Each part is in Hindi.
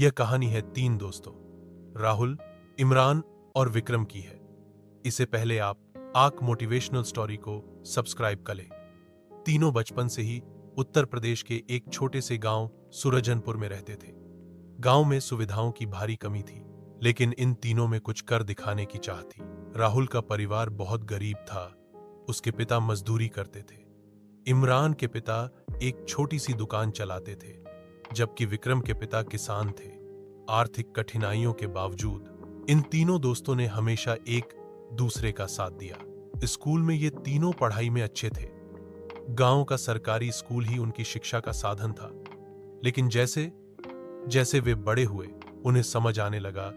यह कहानी है तीन दोस्तों राहुल, इमरान और विक्रम की है। इससे पहले आप आक मोटिवेशनल स्टोरी को सब्सक्राइब कर लें। तीनों बचपन से ही उत्तर प्रदेश के एक छोटे से गांव सूरजनपुर में रहते थे। गांव में सुविधाओं की भारी कमी थी, लेकिन इन तीनों में कुछ कर दिखाने की चाह थी। राहुल का परिवार बहुत गरीब था। उसके पिता मजदूरी करते थे। इमरान के पिता एक छोटी सी दुकान चलाते थे, जबकि विक्रम के पिता किसान थे। आर्थिक कठिनाइयों के बावजूद इन तीनों दोस्तों ने हमेशा एक दूसरे का साथ दिया। स्कूल में ये तीनों पढ़ाई में अच्छे थे। गांव का सरकारी स्कूल ही उनकी शिक्षा का साधन था। लेकिन जैसे जैसे वे बड़े हुए, उन्हें समझ आने लगा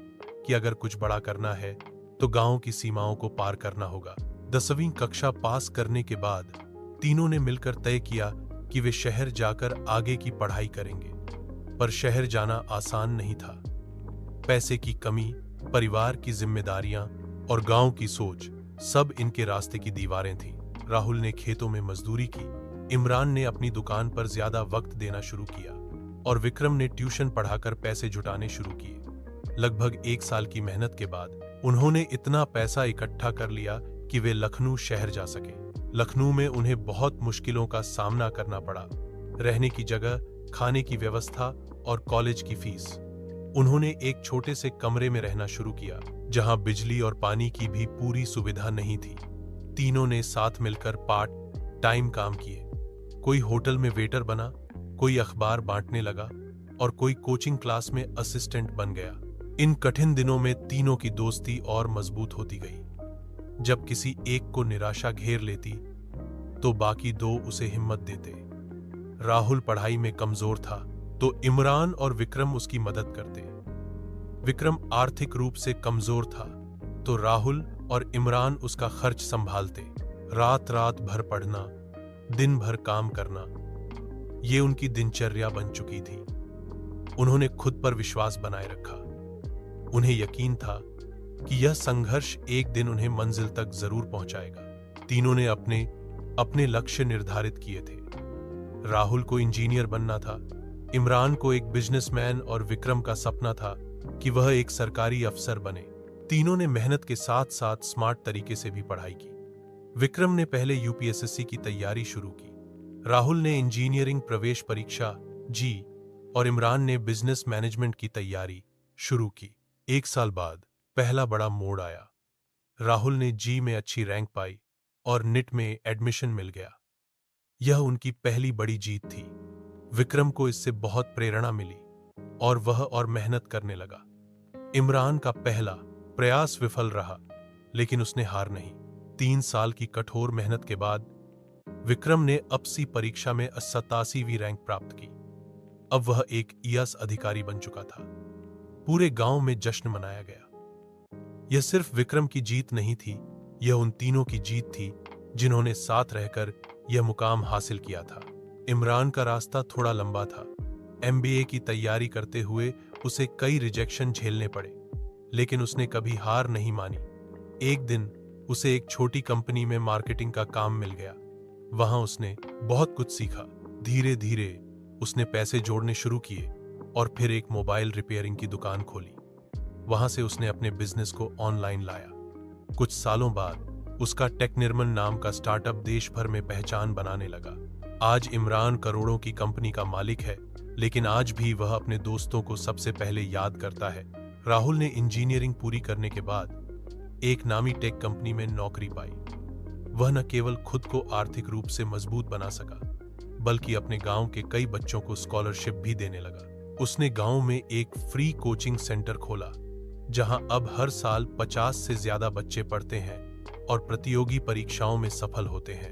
कि अगर कुछ बड़ा करना है तो गांव की सीमाओं को पार करना होगा। 10वीं कक्षा पास करने के बाद तीनों ने मिलकर तय किया कि वे शहर जाकर आगे की पढ़ाई करेंगे। पर शहर जाना आसान नहीं था। पैसे की कमी, परिवार की जिम्मेदारियां और गांव की सोच, सब इनके रास्ते की दीवारें थीं। राहुल ने खेतों में मजदूरी की, इमरान ने अपनी दुकान पर ज्यादा वक्त देना शुरू किया और विक्रम ने ट्यूशन पढ़ाकर पैसे जुटाने शुरू किए। लगभग 1 साल की मेहनत के बाद उन्होंने इतना पैसा इकट्ठा कर लिया कि वे लखनऊ शहर जा सके। लखनऊ में उन्हें बहुत मुश्किलों का सामना करना पड़ा। रहने की जगह, खाने की व्यवस्था और कॉलेज की फीस। उन्होंने एक छोटे से कमरे में रहना शुरू किया, जहां बिजली और पानी की भी पूरी सुविधा नहीं थी। तीनों ने साथ मिलकर पार्ट टाइम काम किए। कोई होटल में वेटर बना, कोई अखबार बांटने लगा और कोई कोचिंग क्लास में असिस्टेंट बन गया। इन कठिन दिनों में तीनों की दोस्ती और मजबूत होती गई। जब किसी एक को निराशा घेर लेती तो बाकी दो उसे हिम्मत देते। राहुल पढ़ाई में कमजोर था तो इमरान और विक्रम उसकी मदद करते। विक्रम आर्थिक रूप से कमजोर था तो राहुल और इमरान उसका खर्च संभालते। रात रात भर पढ़ना, दिन भर काम करना, ये उनकी दिनचर्या बन चुकी थी। उन्होंने खुद पर विश्वास बनाए रखा। उन्हें यकीन था कि यह संघर्ष एक दिन उन्हें मंजिल तक जरूर पहुंचाएगा। तीनों ने अपने लक्ष्य निर्धारित किए थे। राहुल को इंजीनियर बनना था, इमरान को एक बिजनेसमैन और विक्रम का सपना था कि वह एक सरकारी अफसर बने। तीनों ने मेहनत के साथ साथ स्मार्ट तरीके से भी पढ़ाई की। विक्रम ने पहले यूपीएसएससी की तैयारी शुरू की, राहुल ने इंजीनियरिंग प्रवेश परीक्षा जी और इमरान ने बिजनेस मैनेजमेंट की तैयारी शुरू की। 1 साल बाद पहला बड़ा मोड़ आया। राहुल ने जी में अच्छी रैंक पाई और निट में एडमिशन मिल गया। यह उनकी पहली बड़ी जीत थी। विक्रम को इससे बहुत प्रेरणा मिली और वह और मेहनत करने लगा। इमरान का पहला प्रयास विफल रहा, लेकिन उसने हार नहीं। 3 साल की कठोर मेहनत के बाद विक्रम ने अपसी परीक्षा में 87वीं रैंक प्राप्त की। अब वह एक ईएएस अधिकारी बन चुका था। पूरे गांव में जश्न मनाया गया। यह सिर्फ विक्रम की जीत नहीं थी, यह उन तीनों की जीत थी जिन्होंने साथ रहकर यह मुकाम हासिल किया था। इमरान का रास्ता थोड़ा लंबा था। एमबीए की तैयारी करते हुए उसे कई रिजेक्शन झेलने पड़े, लेकिन उसने कभी हार नहीं मानी। एक दिन उसे एक छोटी कंपनी में मार्केटिंग का काम मिल गया। वहां उसने बहुत कुछ सीखा। धीरे धीरे उसने पैसे जोड़ने शुरू किए और फिर एक मोबाइल रिपेयरिंग की दुकान खोली। वहां से उसने अपने बिजनेस को ऑनलाइन लाया। कुछ सालों बाद उसका टेक्निर्मन नाम का स्टार्टअप देश भर में पहचान बनाने लगा। आज इमरान करोड़ों की कंपनी का मालिक है, लेकिन आज भी वह अपने दोस्तों को सबसे पहले याद करता है। राहुल ने इंजीनियरिंग पूरी करने के बाद एक नामी टेक कंपनी में नौकरी पाई। वह न केवल खुद को आर्थिक रूप से मजबूत बना सका, बल्कि अपने गांव के कई बच्चों को स्कॉलरशिप भी देने लगा। उसने गांव में एक फ्री कोचिंग सेंटर खोला, जहां अब हर साल 50 से ज्यादा बच्चे पढ़ते हैं और प्रतियोगी परीक्षाओं में सफल होते हैं।